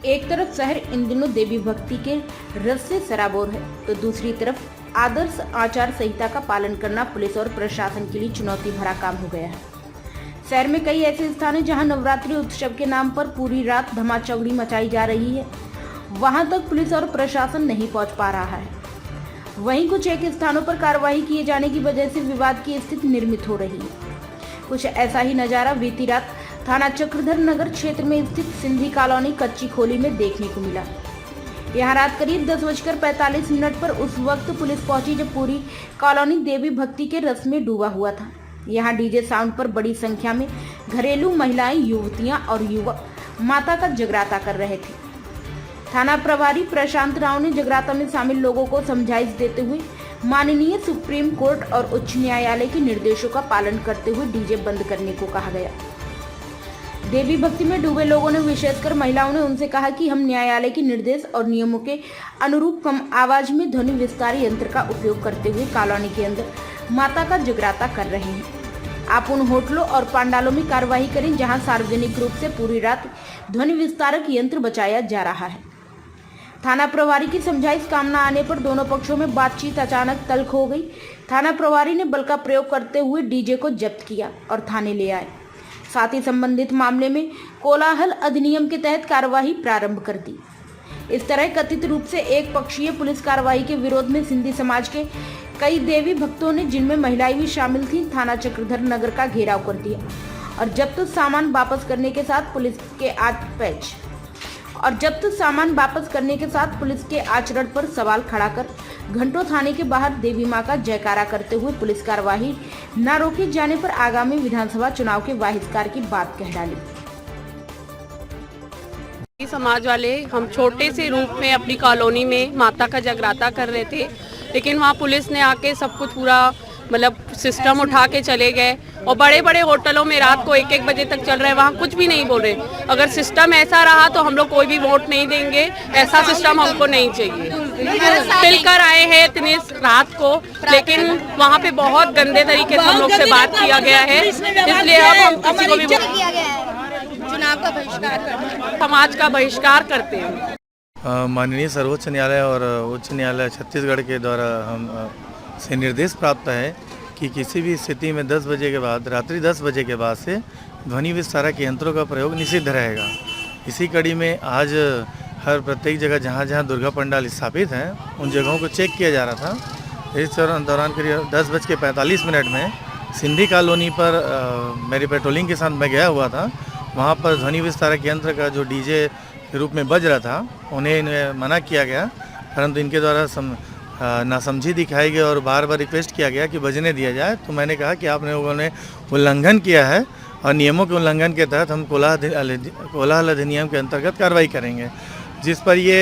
एक तरफ शहर इन दिनों देवी भक्ति के रस से सराबोर है, तो दूसरी तरफ आदर्श आचार संहिता का पालन करना पुलिस और प्रशासन के लिए चुनौती भरा काम हो गया है। शहर में कई ऐसे स्थान हैं जहां नवरात्रि उत्सव के नाम पर पूरी रात धमाचौड़ी मचाई जा रही है, वहां तक पुलिस और प्रशासन नहीं पहुंच पा रहा है। वहीं कुछ एक स्थानों पर कार्रवाई किए जाने की वजह से विवाद की स्थिति निर्मित हो रही है। कुछ ऐसा ही नजारा बीती रात थाना चक्रधर नगर क्षेत्र में स्थित सिंधी कॉलोनी कच्ची खोली में देखने को मिला। यहाँ रात करीब 10:45 पर उस वक्त पुलिस पहुंची जब पूरी कॉलोनी देवी भक्ति के रस में डूबा हुआ था। यहाँ डीजे साउंड पर बड़ी संख्या में घरेलू महिलाएं, युवतियां और युवक माता का जगराता कर रहे थे। थाना प्रभारी प्रशांत राव ने जगराता में शामिल लोगों को समझाइश देते हुए माननीय सुप्रीम कोर्ट और उच्च न्यायालय के निर्देशों का पालन करते हुए डीजे बंद करने को कहा गया। देवी भक्ति में डूबे लोगों ने, विशेषकर महिलाओं ने उनसे कहा कि हम न्यायालय के निर्देश और नियमों के अनुरूप कम आवाज में ध्वनि विस्तार यंत्र का उपयोग करते हुए कॉलोनी के अंदर माता का जगराता कर रहे हैं। आप उन होटलों और पंडालों में कार्रवाई करें जहां सार्वजनिक रूप से पूरी रात ध्वनि विस्तारक यंत्र बचाया जा रहा है। थाना प्रभारी की समझाइश काम न आने पर दोनों पक्षों में बातचीत अचानक तल्ख हो गई। थाना प्रभारी ने बल का प्रयोग करते हुए डीजे को जब्त किया और थाने ले आए। साथ ही संबंधित मामले में कोलाहल अधिनियम के तहत कार्रवाई प्रारंभ कर दी। इस तरह कथित रूप से एक पक्षीय पुलिस कार्रवाई के विरोध में सिंधी समाज के कई देवी भक्तों ने, जिनमें महिलाएं भी शामिल थीं, थाना चक्रधर नगर का घेराव कर दिया और जब्त सामान वापस करने के साथ पुलिस के आचरण पर सवाल खड़ा कर घंटों थाने के बाहर देवी मां का जयकारा करते हुए पुलिस कार्यवाही न रोके जाने पर आगामी विधानसभा चुनाव के बहिष्कार की बात कह डाली। समाज वाले हम छोटे से रूप में अपनी कॉलोनी में माता का जगराता कर रहे थे, लेकिन वहाँ पुलिस ने आके सब कुछ पूरा मतलब सिस्टम उठा के चले गए और बड़े बड़े होटलों में रात को 1-1 बजे तक चल रहे हैं, वहाँ कुछ भी नहीं बोल रहे। अगर सिस्टम ऐसा रहा तो हम लोग कोई भी वोट नहीं देंगे, ऐसा सिस्टम हमको नहीं चाहिए। मिलकर आए हैं इतनी रात को, लेकिन वहाँ पे बहुत गंदे तरीके से हम लोग से बात किया गया है, इसलिए अब हम किसी को भी चुनाव का बहिष्कार करते हैं, समाज का बहिष्कार करते हैं। माननीय सर्वोच्च न्यायालय और उच्च न्यायालय छत्तीसगढ़ के द्वारा हम से निर्देश प्राप्त है कि किसी भी स्थिति में 10 बजे के बाद, रात्रि 10 बजे के बाद से ध्वनि विस्तारक यंत्रों का प्रयोग निषिद्ध रहेगा। इसी कड़ी में आज हर प्रत्येक जगह जहाँ जहाँ दुर्गा पंडाल स्थापित हैं उन जगहों को चेक किया जा रहा था। इस दौरान करीब 10:45 में सिंधी कॉलोनी पर मेरी पेट्रोलिंग के साथ मैं गया हुआ था। वहाँ पर ध्वनि विस्तारक यंत्र का जो डीजे के रूप में बज रहा था, उन्हें मना किया गया, परंतु इनके द्वारा नासमझी दिखाई गई और बार बार रिक्वेस्ट किया गया कि बजने दिया जाए। तो मैंने कहा कि आप लोगों ने उल्लंघन किया है और नियमों के उल्लंघन के तहत हम कोलाहल अधिनियम के अंतर्गत कार्रवाई करेंगे, जिस पर ये